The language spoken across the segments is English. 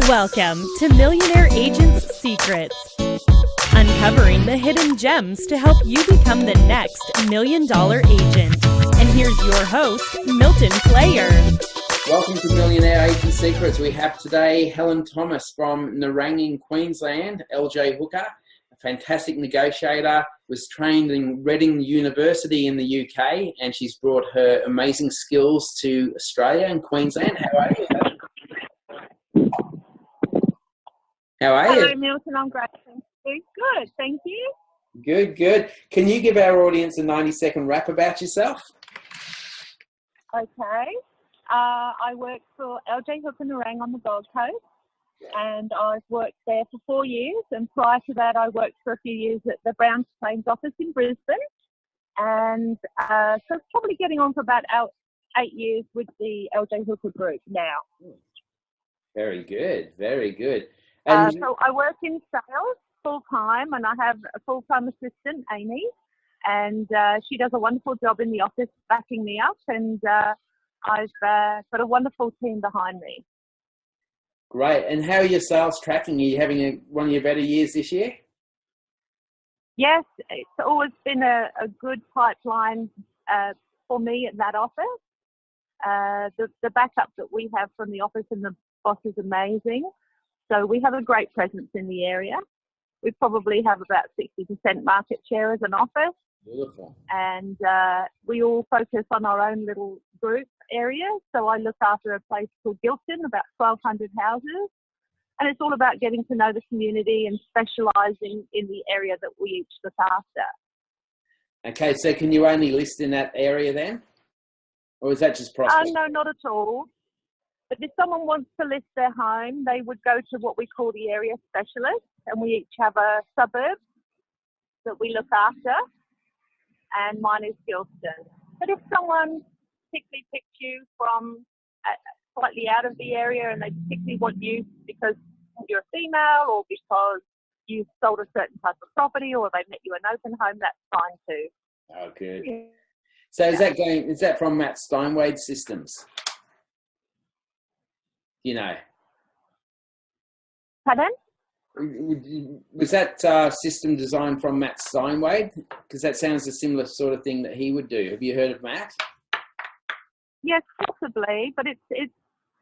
Welcome to Millionaire Agents Secrets, uncovering the hidden gems to help you become the next $1 million agent. And here's your host, Milton Player. Welcome to Millionaire Agents Secrets. We have today Helen Thomas from Narangin, Queensland, LJ Hooker, a fantastic negotiator, was trained in Reading University in the UK, and she's brought her amazing skills to Australia and Queensland. How are you? Hello, Milton. I'm great. Thank you. Good. Thank you. Good. Can you give our audience a 90-second rap about yourself? Okay. I work for LJ Hooker Narang on the Gold Coast, and I've worked there for 4 years. And prior to that, I worked for a few years at the Browns Plains office in Brisbane. And so it's probably getting on for about 8 years with the LJ Hooker group now. Very good. So I work in sales full-time, and I have a full-time assistant, Amy, and she does a wonderful job in the office backing me up, and I've got a wonderful team behind me. Great. And how are your sales tracking? Are you having one of your better years this year? Yes, it's always been a good pipeline for me at that office. The backup that we have from the office and the boss is amazing. So we have a great presence in the area. We probably have about 60% market share as an office. Beautiful. And we all focus on our own little group area. So I look after a place called Gilston, about 1,200 houses. And it's all about getting to know the community and specialising in the area that we each look after. Okay, so can you only list in that area then? Or is that just prospect? No, not at all. But if someone wants to list their home, they would go to what we call the area specialist, and we each have a suburb that we look after, and mine is Gilston. But if someone particularly picks you from slightly out of the area and they particularly want you because you're a female or because you sold a certain type of property or they met you an open home, that's fine too. Oh, good. Yeah. So is that from Matt Steinwade Systems? You know. Pardon? Was that system designed from Matt Steinwade? Because that sounds a similar sort of thing that he would do. Have you heard of Matt? Yes, possibly, but it's.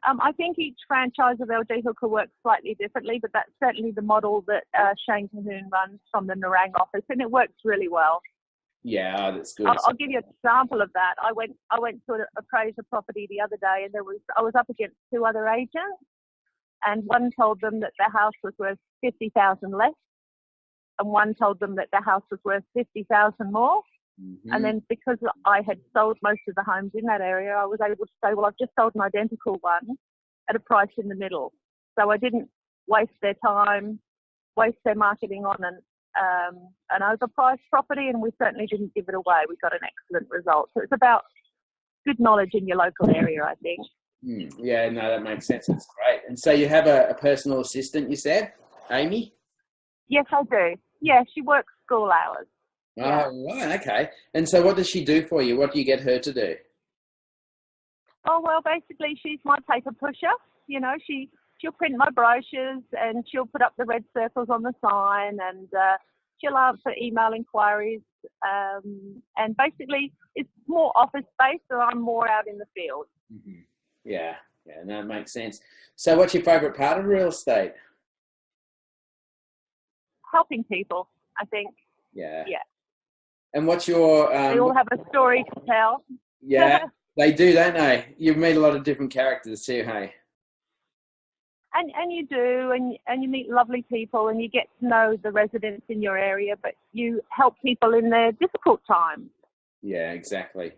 I think each franchise of LJ Hooker works slightly differently, but that's certainly the model that Shane Cahoon runs from the Narang office, and it works really well. Yeah, that's good. I'll give you an example of that. I went to appraise a property the other day, and I was up against two other agents, and one told them that their house was worth $50,000 less, and one told them that their house was worth $50,000 more. Mm-hmm. And then because I had sold most of the homes in that area, I was able to say, well, I've just sold an identical one at a price in the middle. So I didn't waste their time, waste their marketing on an overpriced property, and we certainly didn't give it away. We got an excellent result. So it's about good knowledge in your local area, I think. Yeah, no, that makes sense. That's great. And so you have a personal assistant, you said, Amy? Yes, I do. Yeah, she works school hours. Oh, right, okay. And so what does she do for you? What do you get her to do? Oh, well, basically she's my paper pusher. You know, she'll print my brochures and she'll put up the red circles on the sign, and she'll answer email inquiries. And basically it's more office-based, so I'm more out in the field. Mm-hmm. Yeah, no, it makes sense. So what's your favourite part of real estate? Helping people, I think. Yeah. And what's your... they all have a story to tell. Yeah, they do, don't they? You meet a lot of different characters too, hey? And you do, and you meet lovely people, and you get to know the residents in your area, but you help people in their difficult times. Yeah, exactly.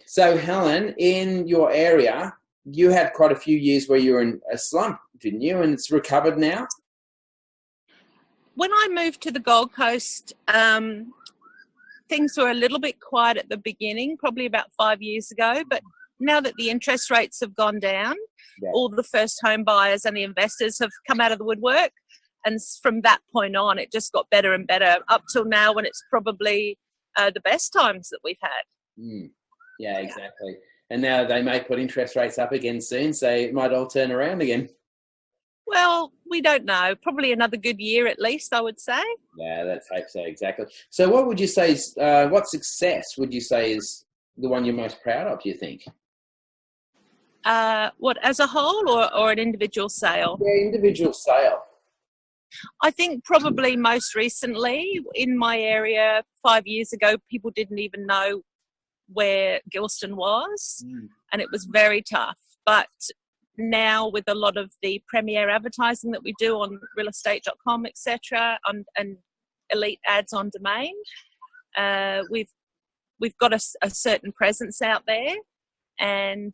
So, Helen, in your area, you had quite a few years where you were in a slump, didn't you? And it's recovered now? When I moved to the Gold Coast, things were a little bit quiet at the beginning, probably about 5 years ago, but now that the interest rates have gone down, all the first home buyers and the investors have come out of the woodwork, and from that point on it just got better and better up till now, when it's probably the best times that we've had. Yeah, exactly. And now they may put interest rates up again soon, so it might all turn around again. Well, we don't know. Probably another good year at least, I would say. Yeah, let's hope so. Exactly. So, what would you say? What success would you say is the one you're most proud of? Do you think? What, as a whole or an individual sale? Yeah, individual sale. I think probably most recently in my area 5 years ago, people didn't even know where Gilston was, and it was very tough. But now with a lot of the premier advertising that we do on realestate.com, etc., and elite ads on domain, we've got a certain presence out there. And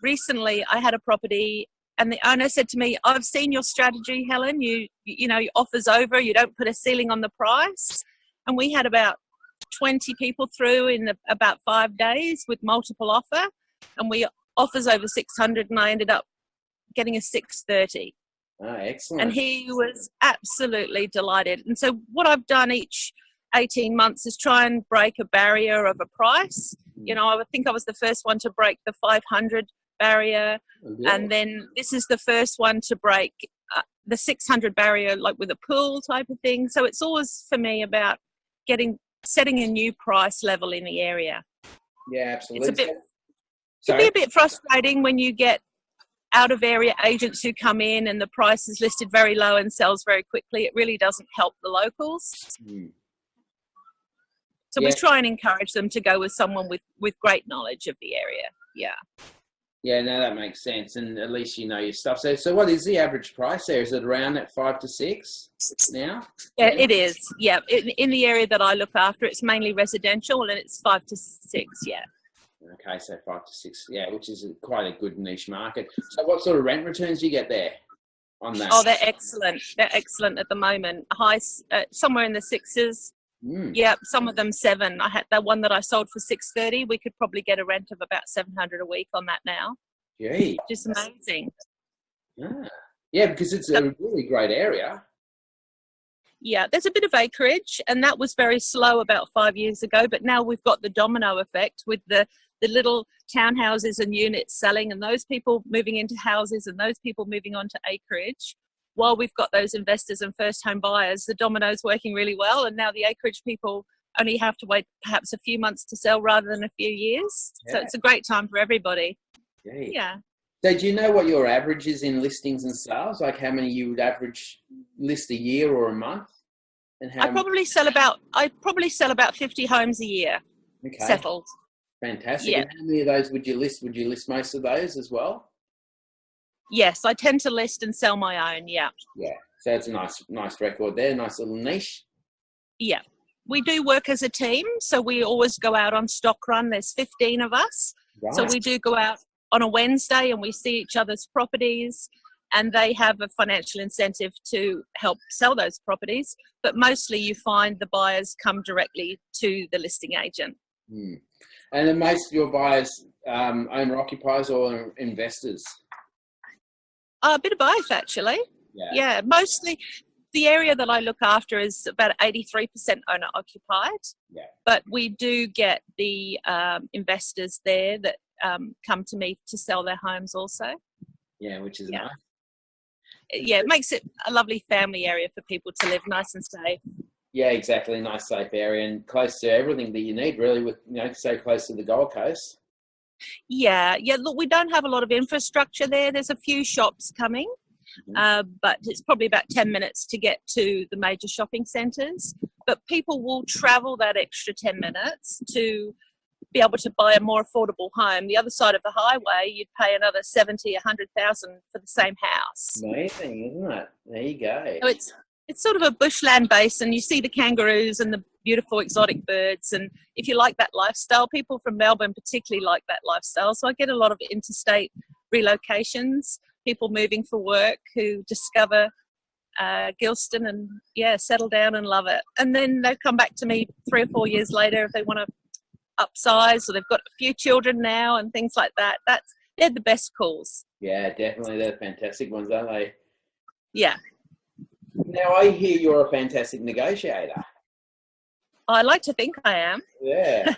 recently I had a property and the owner said to me, I've seen your strategy, Helen. You know, your offer's over. You don't put a ceiling on the price. And we had about 20 people through in about 5 days with multiple offer. And we offers over 600 and I ended up getting a 630. Oh, excellent. And he was absolutely delighted. And so what I've done each 18 months is try and break a barrier of a price. You know, I think I was the first one to break the 500 barrier. Yeah. And then this is the first one to break the 600 barrier, like with a pool type of thing. So it's always for me about setting a new price level in the area. Yeah, absolutely. It can be a bit frustrating when you get out of area agents who come in and the price is listed very low and sells very quickly. It really doesn't help the locals. So we try and encourage them to go with someone with great knowledge of the area. Yeah. Yeah, no, that makes sense. And at least you know your stuff. So what is the average price there? Is it around that 5 to 6 now? Yeah, it is. Yeah. In the area that I look after, it's mainly residential and it's 5 to 6. Yeah. Okay, so 5 to 6. Yeah, which is quite a good niche market. So what sort of rent returns do you get there on that? Oh, they're excellent. They're excellent at the moment. High, somewhere in the 6s. Yeah, some of them 7. I had that one that I sold for 630. We could probably get a rent of about 700 a week on that now. Gee, which is amazing. Yeah, because it's a really great area. Yeah, there's a bit of acreage, and that was very slow about 5 years ago. But now we've got the domino effect with the little townhouses and units selling, and those people moving into houses, and those people moving on to acreage. While we've got those investors and first home buyers, the domino's working really well. And now the acreage people only have to wait perhaps a few months to sell rather than a few years. Yeah. So it's a great time for everybody. Great. Yeah. So do you know what your average is in listings and sales? Like how many you would average list a year or a month? And how I probably sell about 50 homes a year. Okay. Settled. Fantastic. Yeah. And how many of those would you list? Would you list most of those as well? Yes, I tend to list and sell my own, yeah. Yeah, so it's a nice record there, nice little niche. Yeah, we do work as a team, so we always go out on stock run. There's 15 of us, right. So we do go out on a Wednesday and we see each other's properties, and they have a financial incentive to help sell those properties, but mostly you find the buyers come directly to the listing agent. And then most of your buyers owner-occupiers or investors? A bit of both, actually. Yeah, mostly the area that I look after is about 83% owner-occupied. Yeah. But we do get the investors there that come to me to sell their homes also. Yeah, which is nice. Yeah, it makes it a lovely family area for people to live nice and safe. Yeah, exactly. Nice, safe area and close to everything that you need, really, with so close to the Gold Coast. Yeah. Look, we don't have a lot of infrastructure there. There's a few shops coming, but it's probably about 10 minutes to get to the major shopping centres. But people will travel that extra 10 minutes to be able to buy a more affordable home. The other side of the highway, you'd pay another 70, 100,000 for the same house. Amazing, isn't it? There you go. So it's sort of a bushland base, and you see the kangaroos and the beautiful exotic birds. And if you like that lifestyle, people from Melbourne particularly like that lifestyle. So I get a lot of interstate relocations, people moving for work who discover Gilston and settle down and love it. And then they come back to me 3 or 4 years later if they want to upsize, or they've got a few children now and things like that. They're the best calls. Yeah, definitely. They're fantastic ones, aren't they? Yeah. Now, I hear you're a fantastic negotiator. I like to think I am. Yeah.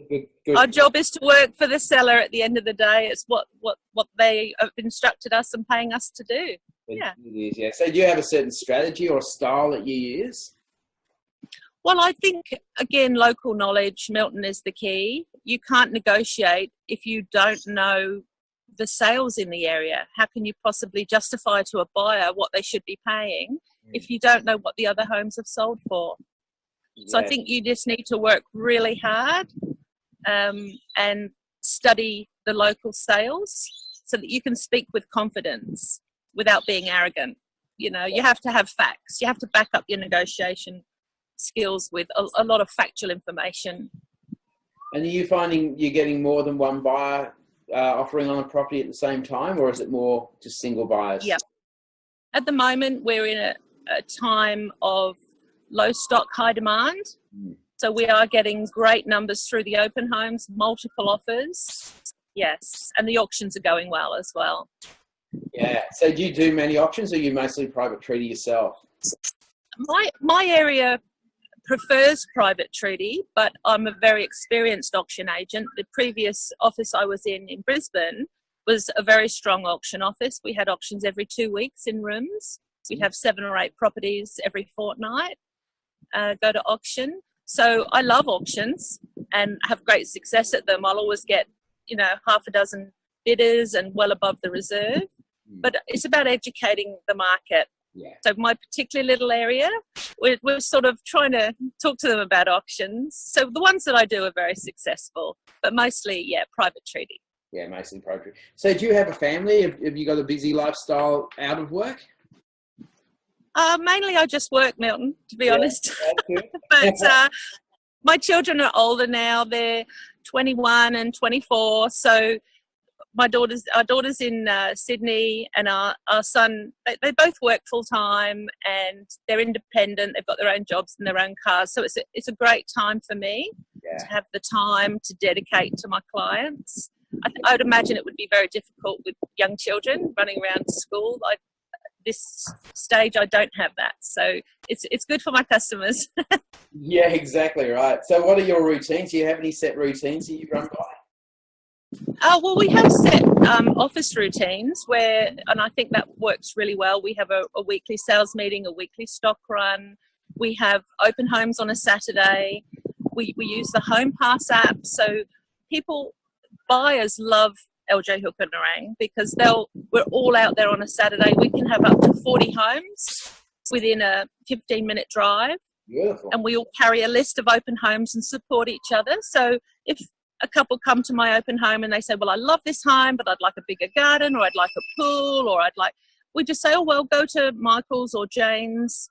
Good. Our job is to work for the seller at the end of the day. It's what they have instructed us and paying us to do. Yeah. It is, yeah. So do you have a certain strategy or style that you use? Well, I think, again, local knowledge, Milton, is the key. You can't negotiate if you don't know the sales in the area. How can you possibly justify to a buyer what they should be paying if you don't know what the other homes have sold for? So I think you just need to work really hard and study the local sales so that you can speak with confidence without being arrogant. You know, you have to have facts. You have to back up your negotiation skills with a lot of factual information. And are you finding you're getting more than one buyer offering on a property at the same time, or is it more just single buyers? Yeah. At the moment, we're in a time of low stock, high demand. So we are getting great numbers through the open homes, multiple offers. Yes. And the auctions are going well as well. Yeah. So do you do many auctions, or are you mostly private treaty yourself? My area prefers private treaty, but I'm a very experienced auction agent. The previous office I was in Brisbane was a very strong auction office. We had auctions every 2 weeks in rooms. We'd have 7 or 8 properties every fortnight go to auction. So I love auctions and have great success at them. I'll always get, half a dozen bidders and well above the reserve. But it's about educating the market. Yeah. So my particular little area, we're sort of trying to talk to them about auctions. So the ones that I do are very successful, but mostly, private treaty. Yeah, mostly private treaty. So do you have a family? Have you got a busy lifestyle out of work? Mainly I just work, Milton, to be honest. But my children are older now. They're 21 and 24. So our daughter's in Sydney, and our son, they both work full time and they're independent. They've got their own jobs and their own cars. So it's a great time for me to have the time to dedicate to my clients. I would imagine it would be very difficult with young children running around to school. This stage, I don't have that. So it's good for my customers. Yeah, exactly right. So what are your routines? Do you have any set routines that you run by? Well, we have set office routines and I think that works really well. We have a weekly sales meeting, a weekly stock run. We have open homes on a Saturday. We use the Home Pass app. So buyers love LJ Hooker Narang because we're all out there on a Saturday. We can have up to 40 homes within a 15-minute drive. Beautiful. And we all carry a list of open homes and support each other. So if a couple come to my open home and they say, well, I love this home, but I'd like a bigger garden, or I'd like a pool, or we just say, oh, well, go to Michael's or Jane's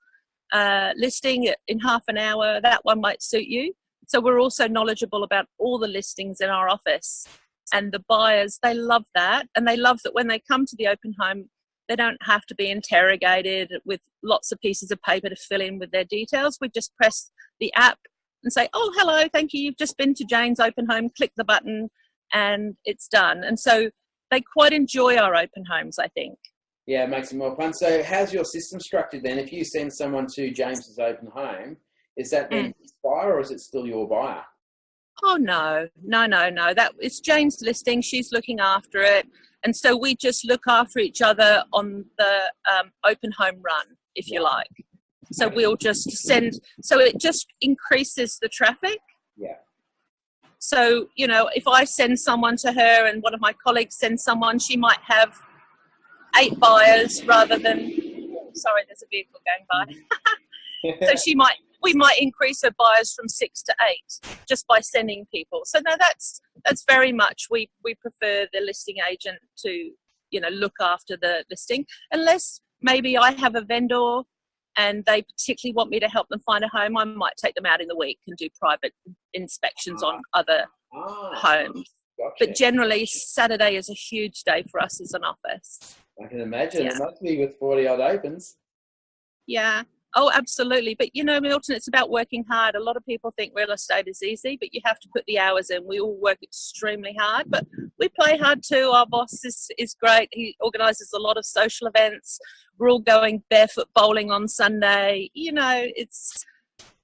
listing in half an hour. That one might suit you. So we're also knowledgeable about all the listings in our office. And the buyers, they love that. And they love that when they come to the open home, they don't have to be interrogated with lots of pieces of paper to fill in with their details. We just press the app and say, oh, hello, thank you. You've just been to Jane's open home. Click the button and it's done. And so they quite enjoy our open homes, I think. Yeah, it makes it more fun. So how's your system structured then? If you send someone to James's open home, is that then his buyer, or is it still your buyer? Oh, no. That it's Jane's listing. She's looking after it. And so we just look after each other on the open home run, if you like. So we'll just so it just increases the traffic. Yeah. So, if I send someone to her and one of my colleagues sends someone, she might have 8 buyers rather than, sorry, there's a vehicle going by. So we might increase her buyers from 6 to 8 just by sending people. So no, that's very much, we prefer the listing agent to, look after the listing, unless maybe I have a vendor and they particularly want me to help them find a home. I might take them out in the week and do private inspections on other homes. Gotcha. But generally, Saturday is a huge day for us as an office. I can imagine. Yeah. It must be with 40-odd opens. Yeah. Oh, absolutely. But, Milton, it's about working hard. A lot of people think real estate is easy, but you have to put the hours in. We all work extremely hard, but we play hard too. Our boss is great. He organises a lot of social events. We're all going barefoot bowling on Sunday. It's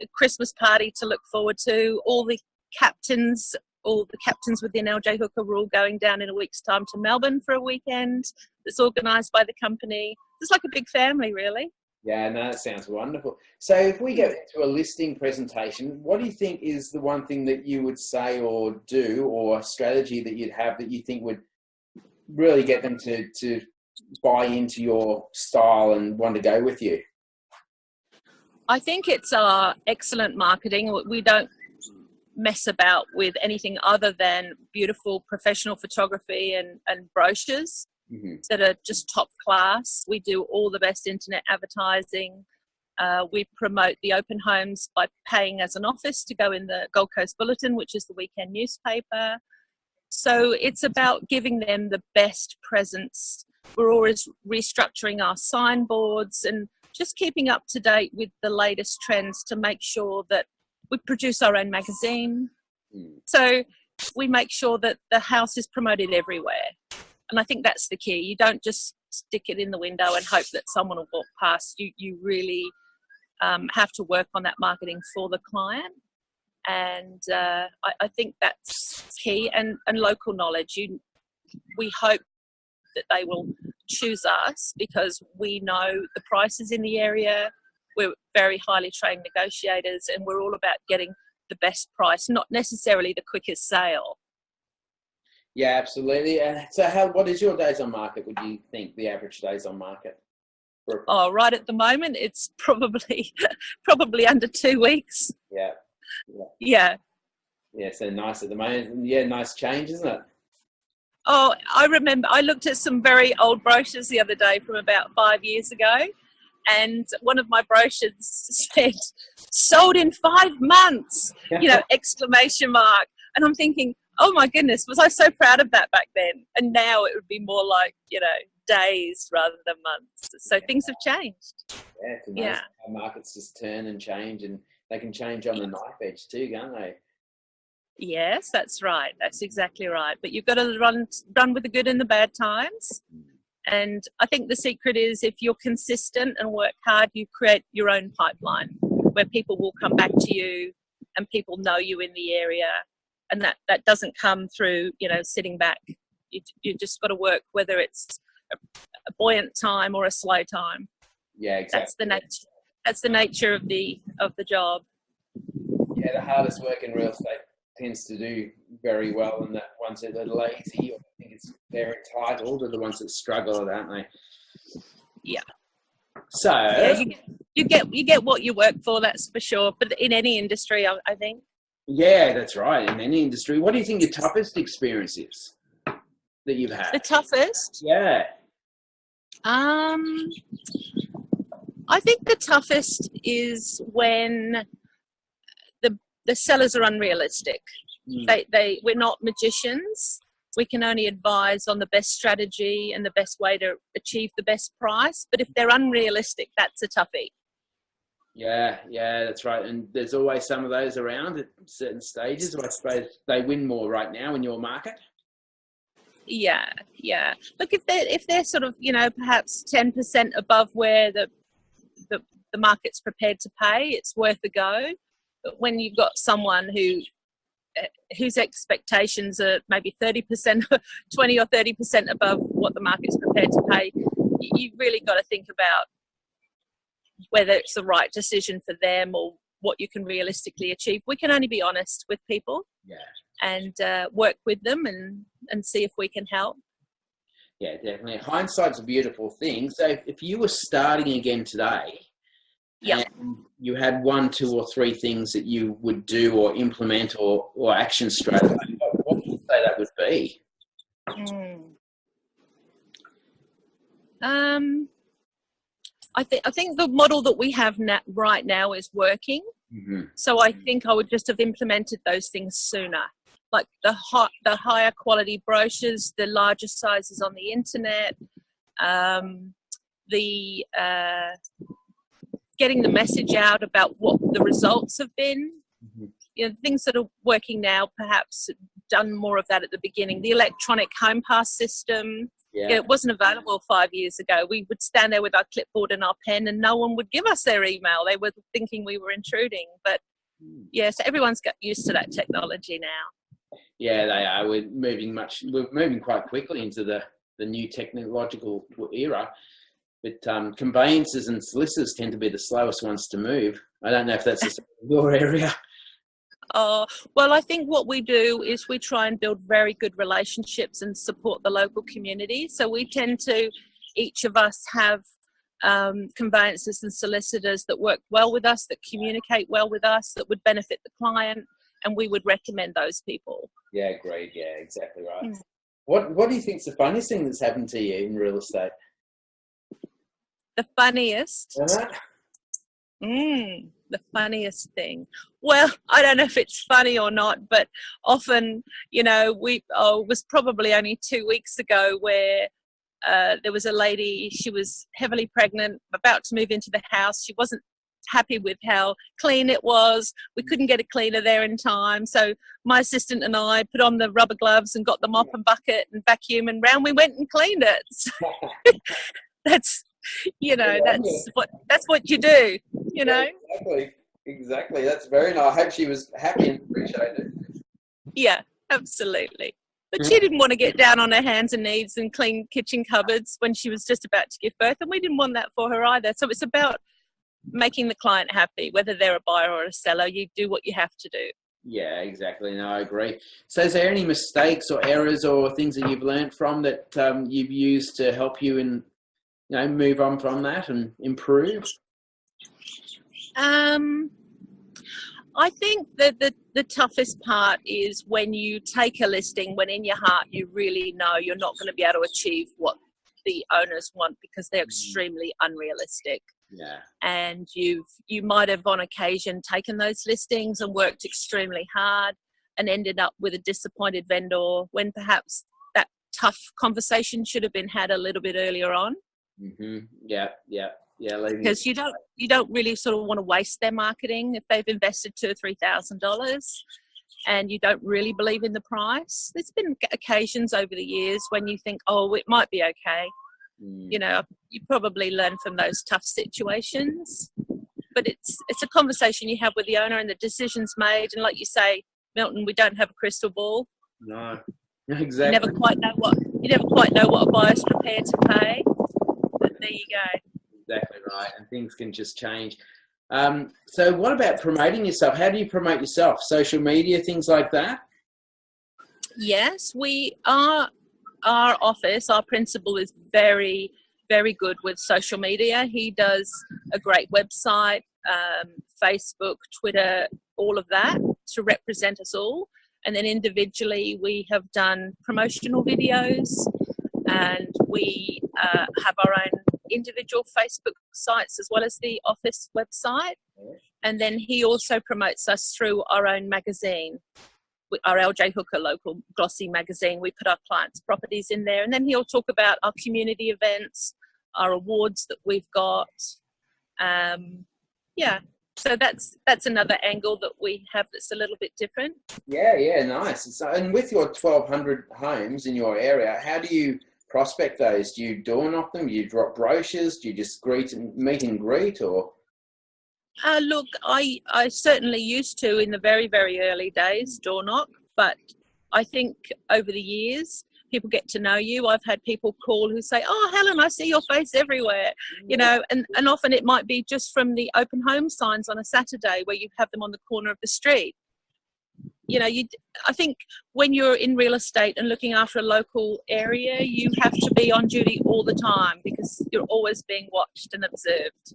a Christmas party to look forward to. All the captains all the captains within LJ Hooker were all going down in a week's time to Melbourne for a weekend. It's organised by the company. It's like a big family, really. Yeah, no, that sounds wonderful. So if we go to a listing presentation, what do you think is the one thing that you would say or do, or a strategy that you'd have that you think would really get them to buy into your style and want to go with you? I think it's our excellent marketing. We don't mess about with anything other than beautiful professional photography and brochures. Mm-hmm. That are just top class. We do all the best internet advertising. We promote the open homes by paying as an office to go in the Gold Coast Bulletin, which is the weekend newspaper. So it's about giving them the best presence. We're always restructuring our signboards and just keeping up to date with the latest trends to make sure that we produce our own magazine. So we make sure that the house is promoted everywhere. And I think that's the key. You don't just stick it in the window and hope that someone will walk past. You really have to work on that marketing for the client. And I think that's key. And local knowledge. We hope that they will choose us because we know the prices in the area. We're very highly trained negotiators and we're all about getting the best price, not necessarily the quickest sale. Yeah, absolutely. So what is your days on market, would you think, the average days on market? Oh, right at the moment, it's probably under 2 weeks. Yeah, so nice at the moment. Yeah, nice change, isn't it? Oh, I remember I looked at some very old brochures the other day from about 5 years ago, and one of my brochures said, sold in 5 months, exclamation mark. And I'm thinking, oh my goodness, was I so proud of that back then? And now it would be more like, days rather than months. So things have changed. Yeah, it's amazing how markets just turn and change, and they can change on the knife edge too, can't they? Yes, that's right. That's exactly right. But you've got to run with the good and the bad times. And I think the secret is if you're consistent and work hard, you create your own pipeline where people will come back to you and people know you in the area. And that doesn't come through, sitting back. You just got to work, whether it's a buoyant time or a slow time. Yeah, exactly. That's the nature of the job. Yeah, the hardest work in real estate tends to do very well, and that ones that are lazy or think they're entitled are the ones that struggle, aren't they? Yeah. So you get what you work for. That's for sure. But in any industry, I think. Yeah, that's right. In any industry. What do you think your toughest experience is that you've had? The toughest? Yeah. I think the toughest is when the sellers are unrealistic. We're not magicians. We can only advise on the best strategy and the best way to achieve the best price. But if they're unrealistic, that's a toughie. Yeah, that's right. And there's always some of those around at certain stages. I suppose they win more right now in your market. Yeah. Look, if they're sort of, perhaps 10% above where the market's prepared to pay, it's worth a go. But when you've got someone whose expectations are maybe 30%, 20 or 30% above what the market's prepared to pay, you've really got to think about whether it's the right decision for them or what you can realistically achieve. We can only be honest with people and work with them and see if we can help. Yeah, definitely. Hindsight's a beautiful thing. So if you were starting again today and you had 1, 2 or 3 things that you would do or implement or action straight away, what would you say that would be? I think the model that we have right now is working. Mm-hmm. So I think I would just have implemented those things sooner, like the higher quality brochures, the larger sizes on the internet, the getting the message out about what the results have been. Mm-hmm. Things that are working now, perhaps done more of that at the beginning. The electronic home pass system. Yeah, it wasn't available 5 years ago. We would stand there with our clipboard and our pen and no one would give us their email. They were thinking we were intruding. But, so everyone's got used to that technology now. Yeah, they are. We're moving quite quickly into the new technological era. But conveyancers and solicitors tend to be the slowest ones to move. I don't know if that's the same in your area. Well, I think what we do is we try and build very good relationships and support the local community. So we tend to, each of us have conveyancers and solicitors that work well with us, that communicate well with us, that would benefit the client, and we would recommend those people. Yeah, agreed. Yeah, exactly right. What do you think's the funniest thing that's happened to you in real estate? The funniest? The funniest thing. Well, I don't know if it's funny or not, but often, it was probably only 2 weeks ago where there was a lady, she was heavily pregnant, about to move into the house. She wasn't happy with how clean it was. We couldn't get a cleaner there in time. So my assistant and I put on the rubber gloves and got the mop and bucket and vacuum, and round we went and cleaned it. So that's what you do, Yeah, exactly. That's very nice. I hope she was happy and appreciated it. Yeah, absolutely. But she didn't want to get down on her hands and knees and clean kitchen cupboards when she was just about to give birth, and we didn't want that for her either. So it's about making the client happy, whether they're a buyer or a seller. You do what you have to do. Yeah, exactly. No, I agree. So is there any mistakes or errors or things that you've learned from that you've used to help you in move on from that and improve? I think that the toughest part is when you take a listing, when in your heart you really know you're not going to be able to achieve what the owners want because they're extremely unrealistic. Yeah. And you might have on occasion taken those listings and worked extremely hard and ended up with a disappointed vendor when perhaps that tough conversation should have been had a little bit earlier on. Mm-hmm. Yeah. Because you don't really sort of want to waste their marketing if they've invested $2,000 or $3,000 and you don't really believe in the price. There's been occasions over the years when you think, oh, it might be okay. You probably learn from those tough situations, but it's a conversation you have with the owner and the decision's made. And like you say, Milton, we don't have a crystal ball. No, exactly. You never quite know what a buyer's prepared to pay. But there you go. Exactly right, and things can just change. So what about promoting yourself? How do you promote yourself? Social media, things like that? Yes, our office, our principal is very, very good with social media. He does a great website, Facebook, Twitter, all of that to represent us all. And then individually, we have done promotional videos, and we have our own individual Facebook sites as well as the office website. And then he also promotes us through our own magazine, our LJ Hooker local glossy magazine. We put our clients' properties in there, and then he'll talk about our community events, our awards that we've got. So that's another angle that we have that's a little bit different. Yeah, nice. And with your 1,200 homes in your area, how do you prospect those? Do you door knock them? Do you drop brochures? Do you just meet and greet? Or look, I certainly used to in the very, very early days door knock, but I think over the years people get to know you. I've had people call who say, "Oh, Helen, I see your face everywhere," and often it might be just from the open home signs on a Saturday where you have them on the corner of the street. I think when you're in real estate and looking after a local area, you have to be on duty all the time because you're always being watched and observed.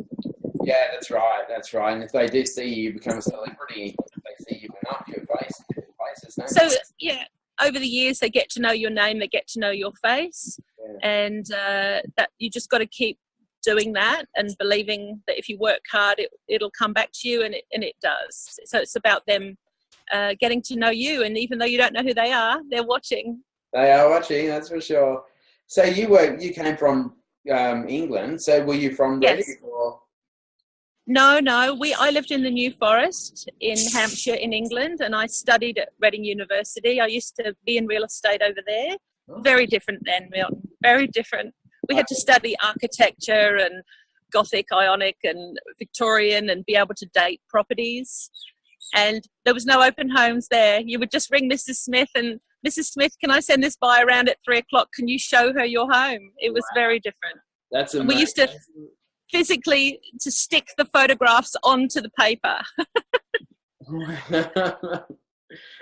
Yeah, that's right. And if they do see you become a celebrity, they see you enough, your face, faces, don't they? So, yeah, over the years, they get to know your name, they get to know your face, and that you just got to keep doing that and believing that if you work hard, it'll come back to you, and it does. So it's about them getting to know you, and even though you don't know who they are, they're watching. They are watching, that's for sure. So you came from England. So were you from Reading? Yes. Or? No. I lived in the New Forest in Hampshire in England, and I studied at Reading University. I used to be in real estate over there. Oh. Very different then, Milton. Very different. We had to study architecture and Gothic, Ionic and Victorian and be able to date properties. and there was no open homes there. You would just ring Mrs. Smith and, Mrs. Smith, can I send this buyer around at 3:00? Can you show her your home? It was very different. That's amazing. We used to physically to stick the photographs onto the paper.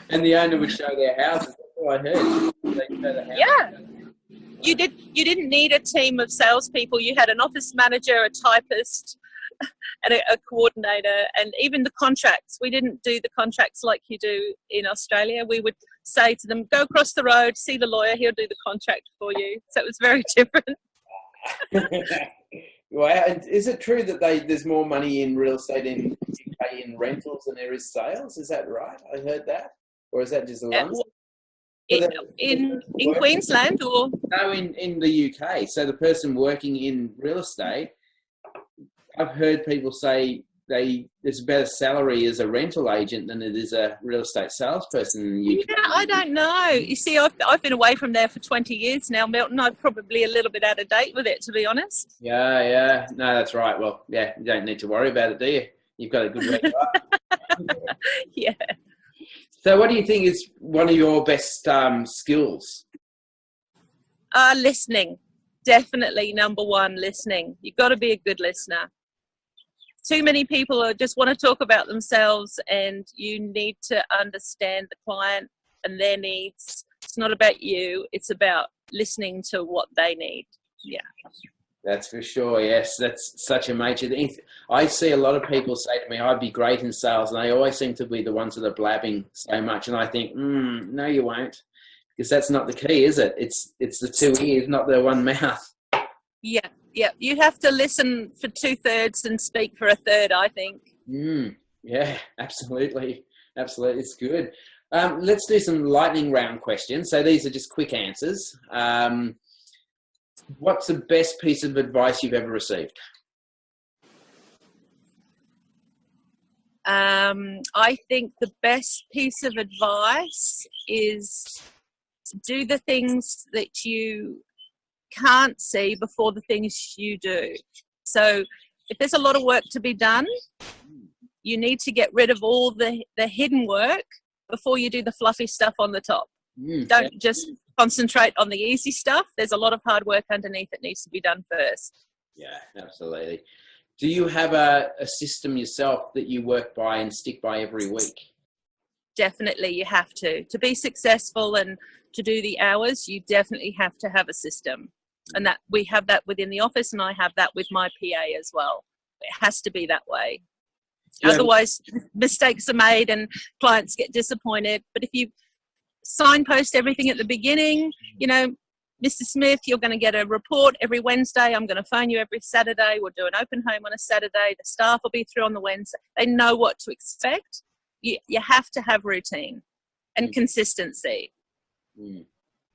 And the owner would show their houses. That's what I heard. They'd show the house. Yeah. You didn't need a team of salespeople. You had an office manager, a typist, and a coordinator, and even the contracts. We didn't do the contracts like you do in Australia. We would say to them, go across the road, see the lawyer, he'll do the contract for you. So it was very different. Wow. And is it true that there's more money in real estate in UK in rentals than there is sales? Is that right? I heard that. Or is that just a London? In Queensland or? No, in the UK. So the person working in real estate, I've heard people say there's a better salary as a rental agent than it is a real estate salesperson in the UK. Yeah, I don't know. You see, I've been away from there for 20 years now, Milton. I'm probably a little bit out of date with it, to be honest. Yeah. No, that's right. Well, yeah, you don't need to worry about it, do you? You've got a good record. Yeah. So what do you think is one of your best skills? Listening. Definitely number one, listening. You've got to be a good listener. Too many people just want to talk about themselves, and you need to understand the client and their needs. It's not about you. It's about listening to what they need. Yeah. That's for sure. Yes, that's such a major thing. I see a lot of people say to me, I'd be great in sales, and they always seem to be the ones that are blabbing so much. And I think, no, you won't, because that's not the key, is it? It's the two ears, not the one mouth. Yeah. You have to listen for 2/3 and speak for 1/3, I think. Yeah, absolutely. It's good. Let's do some lightning round questions. So these are just quick answers. What's the best piece of advice you've ever received? I think the best piece of advice is to do the things that you can't see before the things you do. So if there's a lot of work to be done, you need to get rid of all the hidden work before you do the fluffy stuff on the top. Don't just concentrate on the easy stuff. There's a lot of hard work underneath that needs to be done first. Yeah, absolutely. Do you have a system yourself that you work by and stick by every week? Definitely, you have to. To be successful and to do the hours, you definitely have to have a system. And that we have that within the office, and I have that with my PA as well. It has to be that way. Yeah. Otherwise, mistakes are made and clients get disappointed. But if you signpost everything at the beginning, Mr. Smith, you're going to get a report every Wednesday. I'm going to phone you every Saturday. We'll do an open home on a Saturday. The staff will be through on the Wednesday. They know what to expect. You have to have routine and consistency.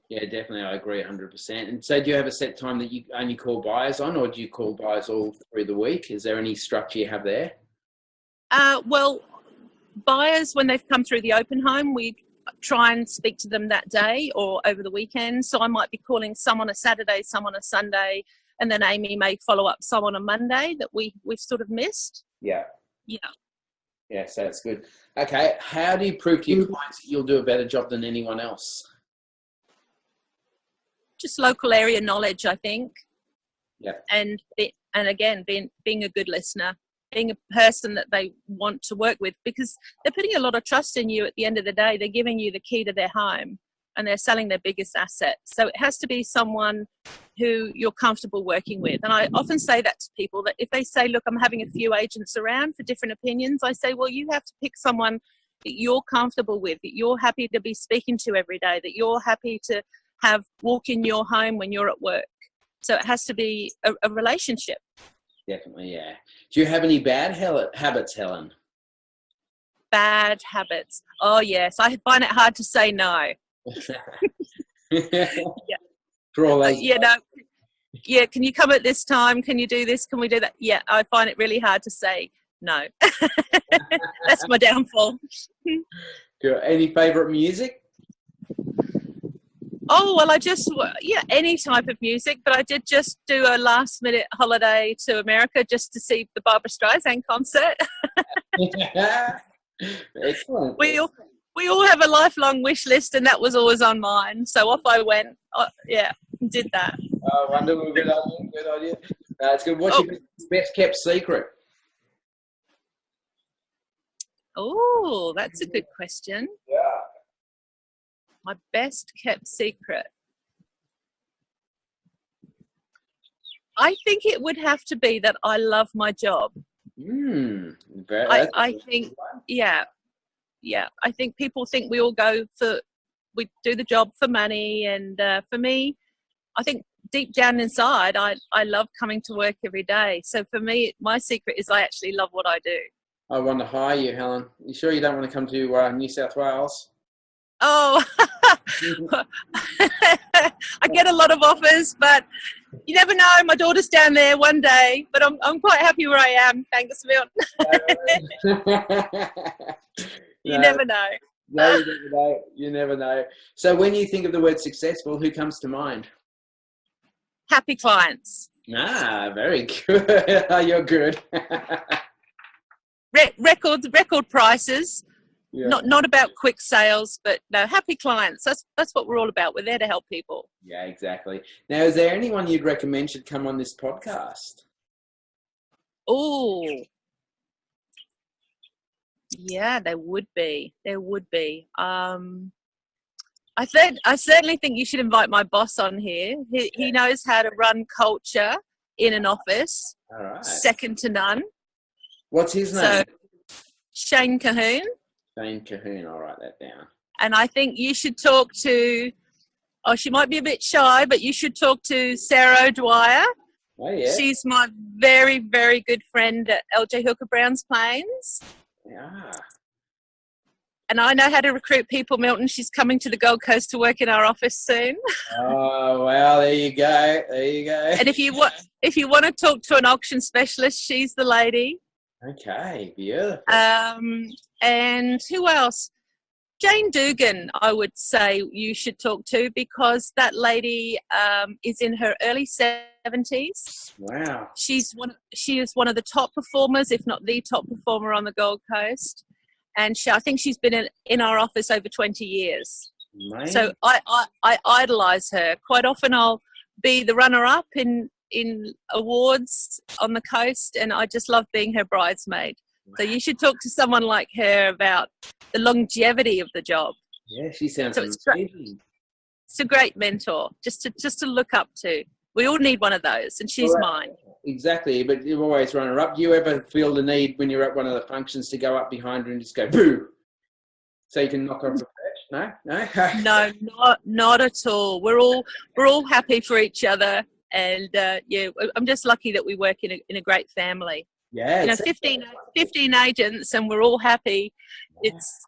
Yeah, definitely. I agree 100%. And so do you have a set time that you only call buyers on, or do you call buyers all through the week? Is there any structure you have there? Well, buyers, when they've come through the open home, we try and speak to them that day or over the weekend. So I might be calling some on a Saturday, some on a Sunday, and then Amy may follow up some on a Monday that we've sort of missed. Yeah. Yeah, so that's good. Okay, how do you prove to your clients that you'll do a better job than anyone else? Just local area knowledge, I think. Yeah. And again, being a good listener, being a person that they want to work with, because they're putting a lot of trust in you at the end of the day. They're giving you the key to their home and they're selling their biggest asset. So it has to be someone who you're comfortable working with. And I often say that to people, that if they say, look, I'm having a few agents around for different opinions, I say, well, you have to pick someone that you're comfortable with, that you're happy to be speaking to every day, that you're happy to have walk in your home when you're at work. So it has to be a relationship. Definitely, yeah. Do you have any bad habits, Helen? Bad habits. Oh, yes. I find it hard to say no. Yeah. For all those yeah, can you come at this time? Can you do this? Can we do that? Yeah, I find it really hard to say no. That's my downfall. Good. Any favourite music? Oh, well, any type of music, but I did just do a last-minute holiday to America just to see the Barbra Streisand concert. Excellent. We all have a lifelong wish list, and that was always on mine. So off I went. Did that. Oh, wonderful. Good on you. It's good. What's your best kept secret? Oh, that's a good question. Yeah. My best kept secret. I think it would have to be that I love my job. I think, yeah. I think people think we do the job for money, and for me, I think deep down inside, I love coming to work every day. So for me, my secret is I actually love what I do. I want to hire you, Helen. You sure you don't want to come to New South Wales? Oh, I get a lot of offers, but you never know. My daughter's down there one day, but I'm quite happy where I am. Thanks, Milton. You never know. No, you never know. You never know. So when you think of the word successful, who comes to mind? Happy clients. Very good. You're good. Record prices. Yeah. Not about quick sales, but no, happy clients. That's what we're all about. We're there to help people. Yeah, exactly. Now, is there anyone you'd recommend should come on this podcast? Oh, yeah, there would be. I certainly think you should invite my boss on here. He knows how to run culture in an office. All right. Second to none. What's his name? So, Shane Cahoon. Shane Cahoon. I'll write that down. And I think you should talk to, she might be a bit shy, but you should talk to Sarah O'Dwyer. Oh, yeah. She's my very, very good friend at LJ Hooker Brown's Plains. Yeah. And I know how to recruit people, Milton. She's coming to the Gold Coast to work in our office soon. Oh, well, there you go. And if you want to talk to an auction specialist, she's the lady. Okay, beautiful. And who else? Jane Dugan, I would say you should talk to, because that lady is in her early 70s. Wow. She is one of the top performers, if not the top performer on the Gold Coast. And I think she's been in our office over 20 years. Amazing. So I idolise her. Quite often I'll be the runner-up in awards on the coast, and I just love being her bridesmaid. Wow. So you should talk to someone like her about the longevity of the job. Yeah, she sounds amazing. It's a great mentor, just to look up to. We all need one of those, and she's mine. Exactly, but you've always run her up. Do you ever feel the need when you're at one of the functions to go up behind her and just go boo, so you can knock her off the perch? No. No, not at all. We're all happy for each other, and I'm just lucky that we work in a great family. Yeah, 15 agents, and we're all happy.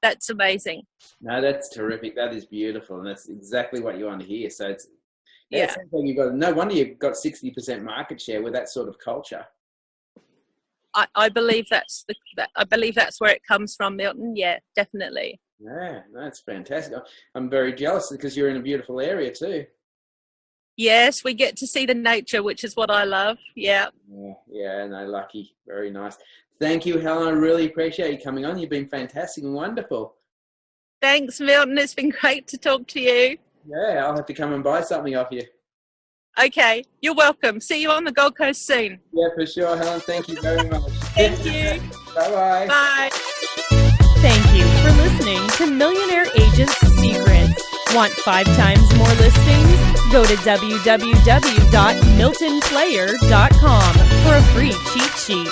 That's amazing. No, that's terrific. That is beautiful, and that's exactly what you want to hear. So it's. Yeah. It sounds like you've got, no wonder you've got 60% market share with that sort of culture. I believe that's where it comes from, Milton. Yeah, definitely. Yeah, that's fantastic. I'm very jealous because you're in a beautiful area too. Yes, we get to see the nature, which is what I love. Yeah. Yeah, no, lucky. Very nice. Thank you, Helen. I really appreciate you coming on. You've been fantastic and wonderful. Thanks, Milton. It's been great to talk to you. Yeah, I'll have to come and buy something off you. Okay, you're welcome. See you on the Gold Coast soon. Yeah, for sure, Helen. Thank you very much. Thank you. Bye-bye. Bye. Thank you for listening to Millionaire Agents Secrets. Want 5 times more listings? Go to www.miltonplayer.com for a free cheat sheet.